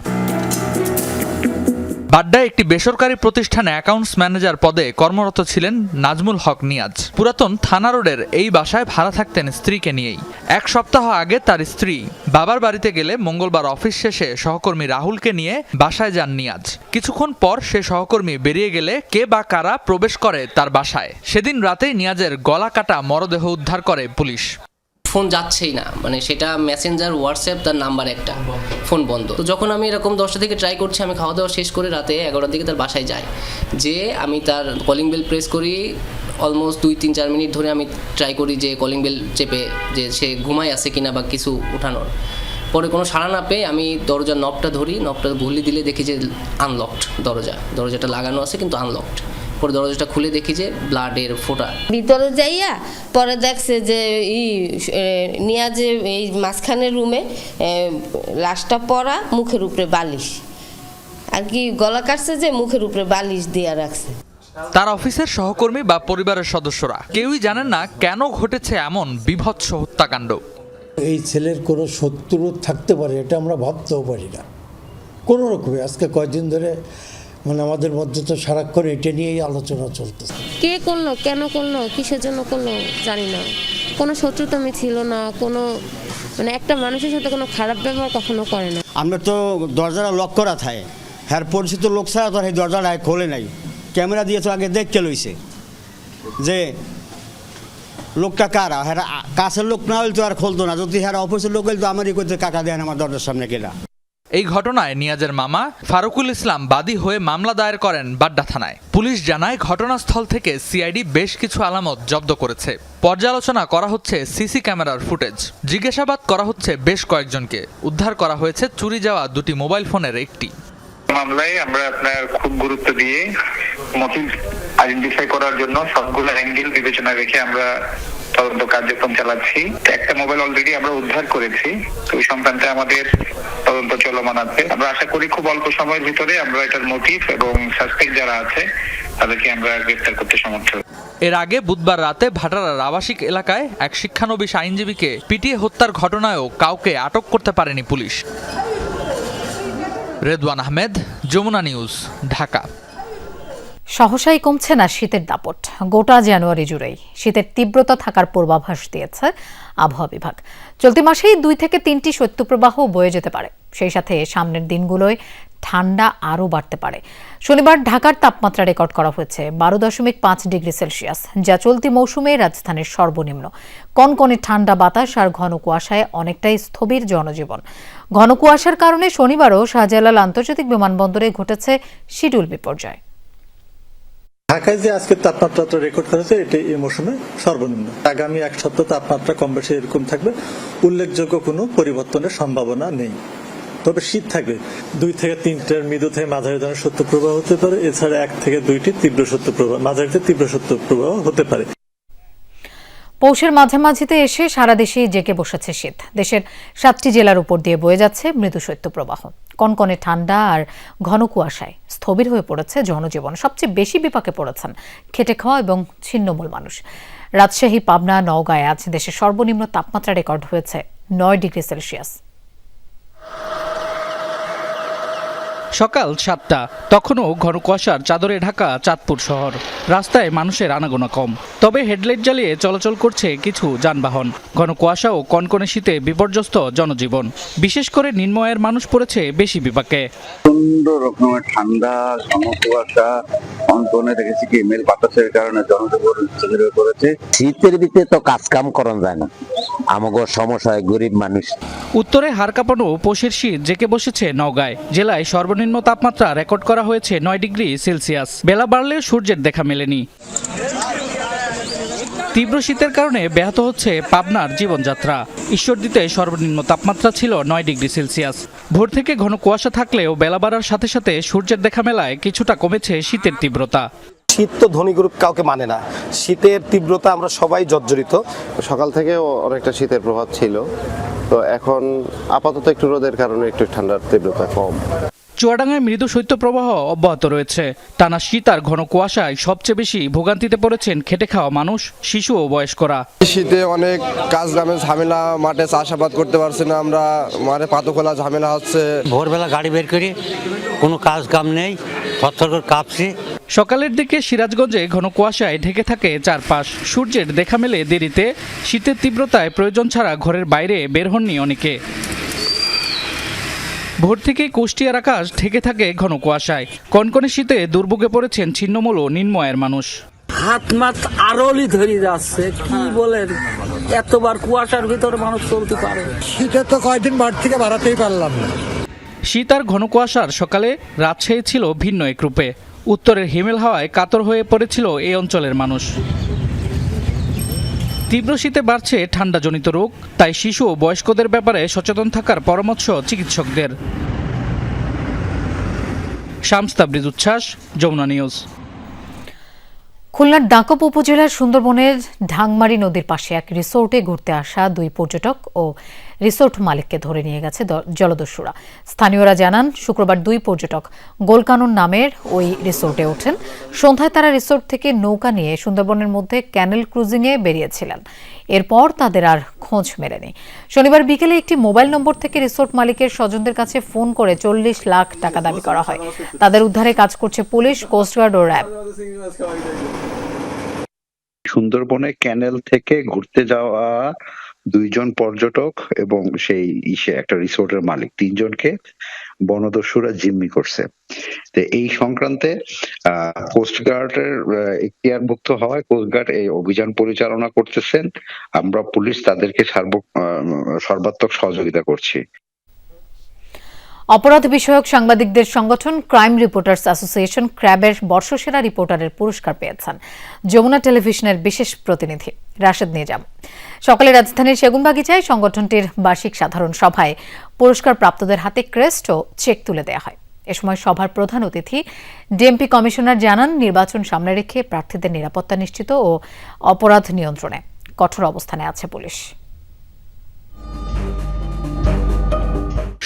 বাড্ডায় একটি বেসরকারি প্রতিষ্ঠানে অ্যাকাউন্টস ম্যানেজার পদে কর্মরত ছিলেন নাজমুল হক নিয়াজ। পুরাতন থানা রোডের এই বাসায় ভাড়া থাকতেন স্ত্রীকে নিয়েই। 1 সপ্তাহ আগে তার স্ত্রী বাবার বাড়িতে গেলে মঙ্গলবার অফিস শেষে সহকর্মী রাহুলকে নিয়ে বাসায় যান নিয়াজ। কিছুক্ষণ পর সে সহকর্মী বেরিয়ে গেলে কে বা কারা প্রবেশ করে তার বাসায়। সেদিন রাতেই নিয়াজের গলা কাটা মরদেহ উদ্ধার করে পুলিশ। ফোন যাচ্ছেই না, মানে সেটা মেসেঞ্জার, হোয়াটসঅ্যাপ, তার নাম্বার একটা, ফোন বন্ধ। তো যখন আমি এরকম 10টা থেকে ট্রাই করছি, আমি খাওয়া দাওয়া শেষ করে রাতে 11টার দিকে তার বাসায় যাই, যে আমি তার কলিং বেল প্রেস করি। অলমোস্ট 2-3-4 মিনিট ধরে আমি ট্রাই করি যে কলিং বেল চেপে যে সে ঘুমায় আছে কিনা বা কিছু উঠানোর। পরে কোনো সাড়া না পেয়ে আমি দরজার নবটা ধরি, নবটা ঘুরলি দিলে দেখি যে আনলকড দরজাটা লাগানো আছে কিন্তু আনলকড। পরে দরজাটা খুলে দেখি যে ব্লাডের ফোঁটা। ভিতরে যাইয়া পরে দেখছে যে নিয়া যে এই মাঝখানের রুমে লাশটা পরা, মুখের উপরে বালিশ, আর কি গলা কাটছে যে মুখের উপরে বালিশ দিয়ে রাখছে। তার অফিসের সহকর্মী বা পরিবারের সদস্যরা কেউই জানেন না কেন ঘটেছে এমন বিভৎস হত্যাকাণ্ড। এই ছেলের কোনো শত্রু থাকতে পারে এটা আমরা ভাবতেও পারি না কোনো রকমে। আজকে কয়েকদিন ধরে মানে আমাদের মধ্যে তো সারাক্ষণ এটা নিয়েই আলোচনা চলতেছে। কে করলো, কেন করলো, কিসের জন্য করলো জানি না। কোনো শত্রুতা আমি ছিল না, কোনো মানে একটা মানুষের সাথে কোনো খারাপ ব্যবহার কখনো করে না। আমরা তো দরজাটা লক করা থাকে, হ্যাঁ পরিচিত লোক ছাড়া তো এই দরজাটা খোলে নাই। ক্যামেরা দিয়ে তো আগে দেখতে লইছে যে লোকটা কারা, হ্যাঁ কাছের লোক না হইলে তো আর খুলতো না। যদি হ্যাঁ অফিসের লোক হইলে তো আমারই করতে কাকা দেন আমার দরজার সামনে কেনা। এই ঘটনায় নিয়াজের মামা ফারুকুল ইসলাম বাদী হয়ে মামলা দায়ের করেন বাড্ডা থানায়। পুলিশ জানায় ঘটনাস্থল থেকে সিআইডি বেশ কিছু আলামত জব্দ করেছে। পর্যালোচনা করা হচ্ছে সিসি ক্যামেরার ফুটেজ। জিজ্ঞাসাবাদ করা হচ্ছে বেশ কয়েকজনকে। উদ্ধার করা হয়েছে চুরি যাওয়া দুটি মোবাইল ফোনের একটি। মামলায় আমরা আপনার খুব গুরুত্ব দিয়ে মোটিভ আইডেন্টিফাই করার জন্য সবগুলো অ্যাঙ্গেল বিবেচনা রেখে আমরা তদন্ত কার্যক্রম চালাচ্ছি। একটা মোবাইল অলরেডি আমরা উদ্ধার করেছি, তো এই সংক্রান্তে আমাদের তদন্ত চলমান আছে। আমরা আশা করি খুব অল্প সময়ের ভিতরে আমরা এটার মোটিভ এবং সাসপেক্ট যারা আছে তাদেরকে আমরা গ্রেফতার করতে সমর্থ হব। এর আগে বুধবার রাতে ভাটারার আবাসিক এলাকায় এক শিক্ষানবিশ আইনজীবীকে পিটিয়ে হত্যার ঘটনায়ও কাউকে আটক করতে পারেনি পুলিশ। রেদওয়ান আহমেদ, যমুনা নিউজ, ঢাকা। সহসাই কমছে না শীতের দাপট। গোটা জানুয়ারি জুড়েই শীতের তীব্রতা থাকার পূর্বাভাস দিয়েছে আবহাওয়া বিভাগ। চলতি মাসেই 2 থেকে 3টি শৈত্যপ্রবাহ বয়ে যেতে পারে। সেই সাথে সামনের দিনগুলোয় ঠান্ডা আরও বাড়তে পারে। শনিবার ঢাকার তাপমাত্রা রেকর্ড করা হয়েছে 12.5 ডিগ্রি সেলসিয়াস, যা চলতি মৌসুমে রাজধানীর সর্বনিম্ন। কনকনে ঠান্ডা বাতাস আর ঘন কুয়াশায় অনেকটাই স্থবির জনজীবন। ঘন কুয়াশার কারণে শনিবারও শাহজালাল আন্তর্জাতিক বিমানবন্দরে ঘটেছে শিডিউল বিপর্যয়। ঢাকায় যে আজকের তাপমাত্রা রেকর্ড করেছে এটা এই মৌসুমে সর্বনিম্ন। আগামী এক সপ্তাহ তাপমাত্রা কম বেশি এরকম থাকবে, উল্লেখযোগ্য কোনো পরিবর্তনের সম্ভাবনা নেই। তবে শীত থাকবে। 2 থেকে 3টার মৃদু থেকে মাঝারি ধরনের শৈত্যপ্রবাহ হতে পারে। এছাড়া 1 থেকে 2টি তীব্র শৈত্যপ্রবাহ, মাঝারিতে তীব্র শৈত্যপ্রবাহ হতে পারে। পৌষের মাঝামাঝিতে এসে সারা দেশেই জেঁকে বসেছে শীত। দেশের 7টি জেলার উপর দিয়ে বয়ে যাচ্ছে মৃদু শৈত্যপ্রবাহ। কনকনে ঠান্ডা আর ঘন কুয়াশায় স্থবির হয়ে পড়েছে জনজীবন। সবচেয়ে বেশি বিপাকে পড়েছেন খেটে খাওয়া এবং ছিন্নমূল মানুষ। রাজশাহী, পাবনা, নওগাঁয় আজ দেশের সর্বনিম্ন তাপমাত্রা রেকর্ড হয়েছে 9 ডিগ্রি সেলসিয়াস। সকাল 7টা, তখনও ঘন কুয়াশার চাদরে ঢাকা চাঁদপুর শহর। রাস্তায় মানুষের আনাগোনা কম, তবে হেডলাইট জ্বালিয়ে চলাচল করছে কিছু যানবাহন। ঘন কুয়াশা ও কনকনে শীতে বিপর্যস্ত জনজীবন। বিশেষ করে নিম্ন আয়ের মানুষ পড়েছে বেশি বিপাকে। সুন্দর রকমের ঠান্ডা, ঘন কুয়াশা, কনকনে দেখেছি কি মেল বাতাসের কারণে জনজীবন স্থবির হয়ে পড়েছে। শীতের ভিতরে তো কাজ কাম করা যায় না, আমাদের সমস্যা গরিব মানুষ। উত্তরে হাড় কাঁপানো পৌষের শীত জেঁকে বসেছে নওগাঁয়। জেলায় সর্বনিম্ন তাপমাত্রা রেকর্ড করা হয়েছে 9 ডিগ্রি সেলসিয়াস। বেলা বাড়লেও সূর্যের দেখা মেলেনি। তীব্র শীতের কারণে ব্যাহত হচ্ছে পাবনার জীবনযাত্রা। ঈশ্বরদীতে সর্বনিম্ন তাপমাত্রা ছিল 9 ডিগ্রি সেলসিয়াস। ভোর থেকে ঘন কুয়াশা থাকলেও বেলা বাড়ার সাথে সাথে সূর্যের দেখা মেলায় কিছুটা কমেছে শীতের তীব্রতা। শীত তো ধনী গ্রুপ কাউকে মানে না, শীতের তীব্রতা আমরা সবাই জর্জরিত। সকাল থেকে অনেকটা শীতের প্রভাব ছিল, তো এখন আপাতত একটু রোদের কারণে একটু ঠান্ডার তীব্রতা কম। চুয়াডাঙ্গায় মৃদু শৈত্যপ্রবাহ অব্যাহত রয়েছে। টানা শীত আর ঘন কুয়াশায় সবচেয়ে বেশি ভোগান্তিতে পড়েছেন খেটে খাওয়া মানুষ, শিশু ও বয়স্করা। শীতে অনেক কাজ গ্রামে ঝামেলা, মাঠে চাষাবাদ করতে পারছি না আমরা, মাঠে পাতো খোলা ঝামেলা হচ্ছে। ভোরবেলা গাড়ি বের করি, কোনো কাজ কাম নেই, থরথর করে কাঁপছি। সকালের দিকে সিরাজগঞ্জে ঘন কুয়াশায় ঢেকে থাকে চারপাশ। সূর্যের দেখা মেলে দেরিতে। শীতের তীব্রতায় প্রয়োজন ছাড়া ঘরের বাইরে বের হননি অনেকে। ভোর থেকে কুষ্টিয়ার আকাশ ঢেকে থাকে ঘন কুয়াশায়। কনকনে শীতে দুর্ভোগে পড়েছেন ছিন্নমূল ও নিম্ন আয়ের মানুষ। হাত মাত আরলি ধরে যাচ্ছে, কি বলেন, এতবার কুয়াশার ভিতরে মানুষ চলতে পারে। শীতে তো কয়েকদিন বাড়ি থেকে বাড়াতেই পারলাম না। শীত আর ঘন কুয়াশার সকালে রাজশাহী ছিল ভিন্ন এক রূপে। উত্তরের হিমেল হাওয়ায় কাতর হয়ে পড়েছিল এই অঞ্চলের মানুষ। তীব্র শীতে বাড়ছে ঠান্ডাজনিত রোগ, তাই শিশু ও বয়স্কদের ব্যাপারে সচেতন থাকার পরামর্শ চিকিৎসকদের। শামস তাবরিজ উচ্ছ্বাস, যমুনা নিউজ। খুলনার ডাকপ উপজেলার সুন্দরবনের ঢাংমারি নদীর পাশে এক রিসোর্টে ঘুরতে আসা 2 পর্যটক ও রিসোর্ট মালিককে ধরে নিয়ে গেছে জলদস্যুরা। স্থানীয়রা জানান, শুক্রবার 2 পর্যটক গোলকানুন নামের ওই রিসোর্টে ওঠেন। সন্ধ্যায় তারা রিসোর্ট থেকে নৌকা নিয়ে সুন্দরবনের মধ্যে ক্যানেল ক্রুজিংয়ে বেরিয়েছিলেন। এরপর তাদের আর খোঁজ মেলেনি। শনিবার বিকেলে একটি মোবাইল নম্বর থেকে রিসোর্ট মালিকের স্বজনদের কাছে ফোন করে 40 লাখ টাকা দাবি করা হয়। তাদের উদ্ধারে কাজ করছে পুলিশ, কোস্টগার্ড ও র্যাব। সুন্দরবনে ক্যানেল থেকে ঘুরতে যাওয়া 2 জন পর্যটক এবং সেই একটা রিসোর্টের মালিক 3 জনকে বনদস্যুরা জিম্মি করছে। তো এই সংক্রান্তে কোস্টগার্ডের এখতিয়ারভুক্ত হওয়ায় কোস্টগার্ড এই অভিযান পরিচালনা করতেছেন। আমরা পুলিশ তাদেরকে সর্বাত্মক সহযোগিতা করছি। অপরাধ বিষয়ক সাংবাদিকদের সংগঠন ক্রাইম রিপোর্টার্স অ্যাসোসিয়েশন ক্র্যাবের বর্ষসেরা রিপোর্টারের পুরস্কার পেয়েছেন যমুনা টেলিভিশনের বিশেষ প্রতিনিধি রাশেদ নিজাম। সকালে রাজধানীর সেগুনবাগিচায় সংগঠনটির বার্ষিক সাধারণ সভায় পুরস্কার প্রাপ্তদের হাতে ক্রেস্ট ও চেক তুলে দেওয়া হয়। এ সময় সভার প্রধান অতিথি ডিএমপি কমিশনার জানান, নির্বাচন সামনে রেখে প্রার্থীদের নিরাপত্তা নিশ্চিত ও অপরাধ নিয়ন্ত্রণে কঠোর অবস্থানে আছে পুলিশ।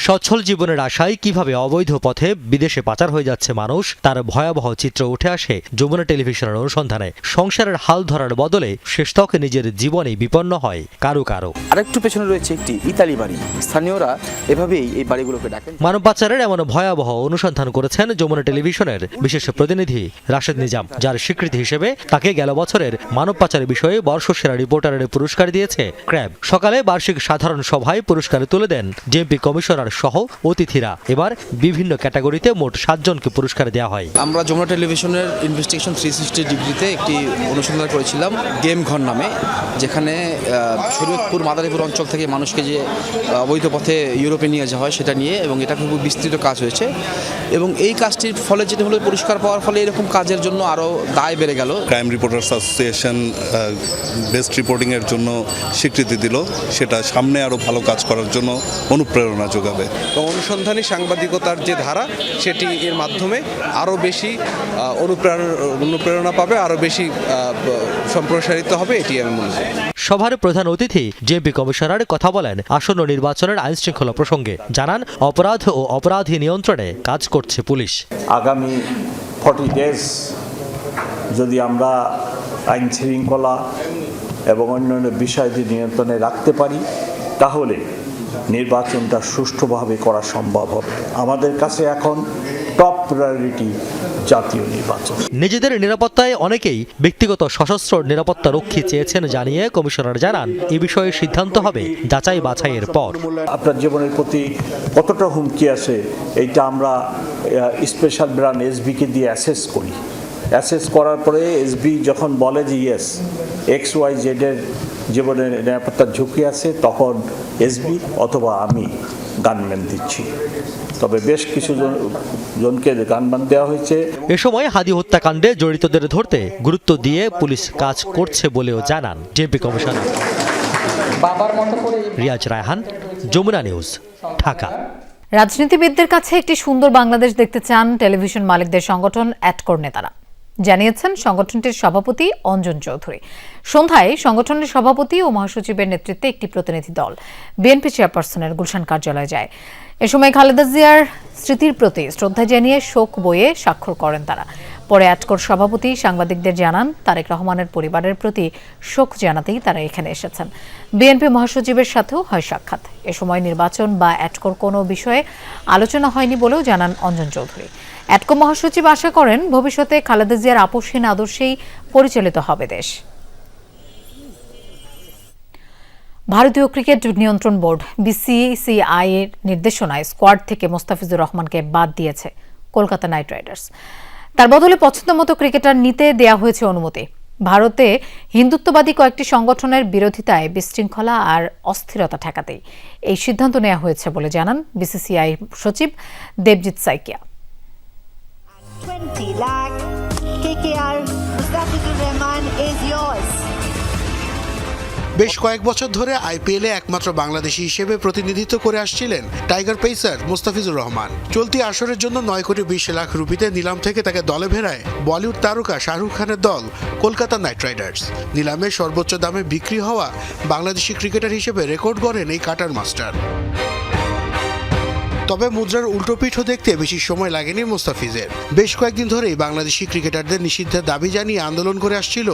সচ্ছল জীবনের আশায় কিভাবে অবৈধ পথে বিদেশে পাচার হয়ে যাচ্ছে মানুষ, তার ভয়াবহ চিত্র উঠে আসে যমুনা টেলিভিশনের অনুসন্ধানে। সংসারের হাল ধরার বদলে শেষতকে নিজের জীবনে বিপন্ন হয় কারো কারো। আরেকটু পেছনে রয়েছে একটি ইতালি বাড়ি। স্থানীয়রা এভাবেই এই বাড়িগুলোকে ডাকেন। মানব পাচারের এমন ভয়াবহ অনুসন্ধান করেছেন যমুনা টেলিভিশনের বিশেষ প্রতিনিধি রাশেদ নিজাম, যার স্বীকৃতি হিসেবে তাকে গেল বছরের মানব পাচারের বিষয়ে বর্ষসেরা রিপোর্টারের পুরস্কার দিয়েছে ক্র্যাব। সকালে বার্ষিক সাধারণ সভায় পুরস্কার তুলে দেন ডিএমপি কমিশনার সহ অতিথিরা। এবার বিভিন্ন ক্যাটাগরিতে মোট 7 জনকে পুরস্কার দেওয়া হয়। আমরা যমুনা টেলিভিশনের ইনভেস্টিগেশন 360 ডিগ্রিতে একটি অনুসন্ধান করেছিলাম গেম ঘর নামে, যেখানে শরীয়তপুর মাদারীপুর অঞ্চল থেকে মানুষকে যে অবৈধ পথে ইউরোপে নিয়ে যাওয়া হয় সেটা নিয়ে, এবং এটা খুব বিস্তৃত কাজ হয়েছে। এবং এই কাজটির ফলে যেটা হলো, পুরস্কার পাওয়ার ফলে এরকম কাজের জন্য আরও দায় বেড়ে গেল। ক্রাইম রিপোর্টার্স অ্যাসোসিয়েশন বেস্ট রিপোর্টিংয়ের জন্য স্বীকৃতি দিল, সেটা সামনে আরও ভালো কাজ করার জন্য অনুপ্রেরণা যোগাবে। অনুসন্ধানী সাংবাদিকতার যে ধারা, সেটি এর মাধ্যমে আরও বেশি অনুপ্রেরণা পাবে, আরও বেশি সম্প্রসারিত হবে, এটি আমি মনে করি। সভার প্রধান অতিথি ডিএমপি কমিশনার কথা বলেন আসন্ন নির্বাচনের আইন শৃঙ্খলা প্রসঙ্গে। জানান, অপরাধ ও অপরাধী নিয়ন্ত্রণে কাজ করছে পুলিশ। আগামী 40 ডেজ যদি আমরা আইন শৃঙ্খলা এবং অন্যান্য বিষয়টি নিয়ন্ত্রণে রাখতে পারি, তাহলে নির্বাচনটা সুষ্ঠুভাবে করা সম্ভব হবে। আমাদের কাছে এখন টপ প্রায়োরিটি জাতীয় নির্বাচন। নিজেদের নিরাপত্তায় অনেকেই ব্যক্তিগত সশস্ত্র নিরাপত্তা রক্ষী চেয়েছেন জানিয়ে কমিশনার জানান, এ বিষয়ে সিদ্ধান্ত হবে যাচাই বাছাইয়ের পর। আপনার জীবনের প্রতি কতটা হুমকি আছে, এইটা আমরা স্পেশাল ব্রাঞ্চ এসবিকে দিয়ে অ্যাসেস করি। অ্যাসেস করার পরে এসবি যখন বলে যে ইয়েস XYZ এর জীবনের নিরাপত্তার ঝুঁকি আছে, তখন এসবি অথবা আমি গানম্যান দিচ্ছি। তবে বেশ কিছু জনকে গানম্যান দেওয়া হয়েছে। এ সময় হাদি হত্যাকাণ্ডে জড়িতদের ধরতে গুরুত্ব দিয়ে পুলিশ কাজ করছে বলেও জানান DMP commissioner. Riaz Raihan, Jamuna news, Dhaka. রাজনীতিবিদদের কাছে একটি সুন্দর বাংলাদেশ দেখতে চান টেলিভিশন মালিকদের সংগঠন অ্যাডকোর নেতারা, জানিয়েছেন সংগঠনটির সভাপতি অঞ্জন চৌধুরী। সন্ধ্যায় সংগঠনের সভাপতি ও মহাসচিবের নেতৃত্বে একটি প্রতিনিধি দল বিএনপি চেয়ারপারসনের গুলশান কার্যালয়ে যায়। এ সময় খালেদা জিয়ার স্মৃতির প্রতি শ্রদ্ধা জানিয়ে শোক বইয়ে স্বাক্ষর করেন তারা। পরে অ্যাডকোর সভাপতি সাংবাদিকদের জানান, তারেক রহমানের পরিবারের প্রতি শোক জানাতেই তারা এখানে এসেছেন। বিএনপি মহাসচিবের সাথেও হয় সাক্ষাৎ। এ সময় নির্বাচন বা অ্যাডকোর কোনো বিষয়ে আলোচনা হয়নি বলেও জানান অঞ্জন চৌধুরী। অ্যাডকো মহাসচিব আশা করেন, ভবিষ্যতে খালেদা জিয়ার আপসহীন আদর্শেই পরিচালিত হবে দেশ। ভারতীয় ক্রিকেট নিয়ন্ত্রণ বোর্ড BCCI এর নির্দেশনায় স্কোয়াড থেকে মোস্তাফিজুর রহমানকে বাদ দিয়েছে কলকাতা নাইট রাইডার্স। তার বদলে পছন্দমতো ক্রিকেটার নিতে দেয়া হয়েছে অনুমতি। ভারতে হিন্দুত্ববাদী কয়েকটি সংগঠনের বিরোধিতায় বিশৃঙ্খলা আর অস্থিরতা ঠেকাতেই এই সিদ্ধান্ত নেওয়া হয়েছে বলে জানান BCCI সচিব Debjit Saikia. 20 lakh KKR Mustafizur Rahman is yours. বেশ কয়েক বছর ধরে আইপিএলে একমাত্র বাংলাদেশি হিসেবে প্রতিনিধিত্ব করে আসছিলেন টাইগার পেসার মুস্তাফিজুর রহমান। চলতি আসরের জন্য 9,20,00,000 রুপিতে নিলাম থেকে তাকে দলে ভেড়ায় বলিউড তারকা শাহরুখ খানের দল কলকাতা নাইট রাইডার্স। নিলামে সর্বোচ্চ দামে বিক্রি হওয়া বাংলাদেশি ক্রিকেটার হিসেবে রেকর্ড গড়েন এই কাটার মাস্টার। তবে মুদ্রার উল্টো পিঠও দেখতে বেশি সময় লাগেনি মুস্তাফিজের। বেশ কয়েকদিন ধরেই বাংলাদেশি ক্রিকেটারদের নিষিদ্ধের দাবি জানিয়ে আন্দোলন করে আসছিল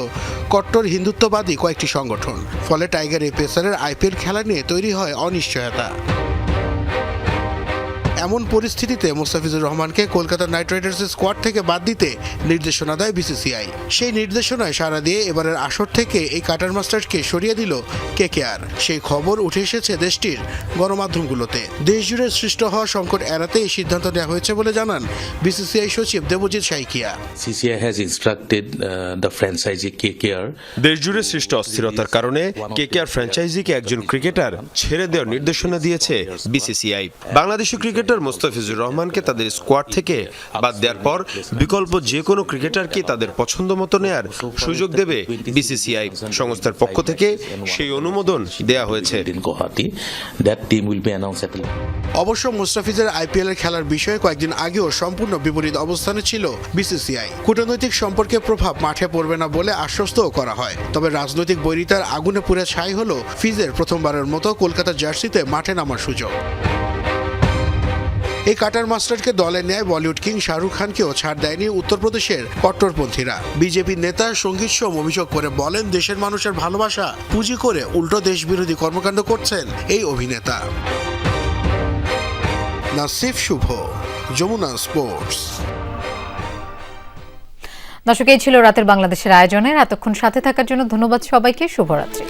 কট্টর হিন্দুত্ববাদী কয়েকটি সংগঠন। ফলে টাইগার এই পেসারের আইপিএল খেলা নিয়ে তৈরি হয় অনিশ্চয়তা। এমন পরিস্থিতিতে মুস্তাফিজুর রহমানকে কলকাতা নাইট রাইডার্সের স্কোয়াড থেকে বাদ দিতে নির্দেশনা দেয় বিসিসিআই। সেই নির্দেশনায় সাড়া দিয়ে এবারের আসর থেকে এই কাটার মাস্টারকে সরিয়ে দিল কেকেআর। সেই খবর উঠে এসেছে দেশটির গণমাধ্যমগুলোতে। দেশজুড়ে সৃষ্ট হওয়া সংকট এড়াতে এই সিদ্ধান্ত নেওয়া হয়েছে বলে জানান বিসিসিআই সচিব Debjit Saikia. CCI has instructed the franchisee KKR. দেশজুড়ে সৃষ্ট অস্থিরতার কারণে কেকেআর ফ্র্যাঞ্চাইজিকে একজন ক্রিকেটার ছেড়ে দেওয়ার নির্দেশনা দিয়েছে বিসিসিআই। বাংলাদেশি ক্রিকেটার মুস্তাফিজুর রহমানকে তাদের স্কোয়াড থেকে বাদ দেওয়ার পর বিকল্প যে কোনো ক্রিকেটারকে তাদের পছন্দ মতো নেয়ার সুযোগ দেবে বিসিসিআই। সংস্থার পক্ষ থেকে সেই অনুমোদন দেয়া হয়েছে। অবশ্য মুস্তাফিজের আইপিএল এর খেলার বিষয়ে কয়েকদিন আগেও সম্পূর্ণ বিপরীত অবস্থানে ছিল বিসিসিআই। কূটনৈতিক সম্পর্কে প্রভাব মাঠে পড়বে না বলে আশ্বস্তও করা হয়। তবে রাজনৈতিক বৈরিতার আগুনে পুড়ে ছাই হলো ফিজের প্রথমবারের মতো কলকাতার জার্সিতে মাঠে নামার সুযোগ। এই কাটার মাস্টারকে দলে নেয় বলিউড কিং শাহরুখ খানকেও ছাড় দেয়নি উত্তরপ্রদেশের কট্টরপন্থীরা। বিজেপি নেতা সঙ্গীত সোম অভিযোগ করে বলেন, দেশের মানুষের ভালোবাসা পুঁজি করে উল্টো দেশ বিরোধী কর্মকাণ্ড করছেন এই অভিনেতা। নাসিফ শুভ, যমুনা স্পোর্টস। দর্শক, এই ছিল রাতের বাংলাদেশের আয়োজনের। এতক্ষণ সাথে থাকার জন্য ধন্যবাদ সবাইকে। শুভরাত্রি।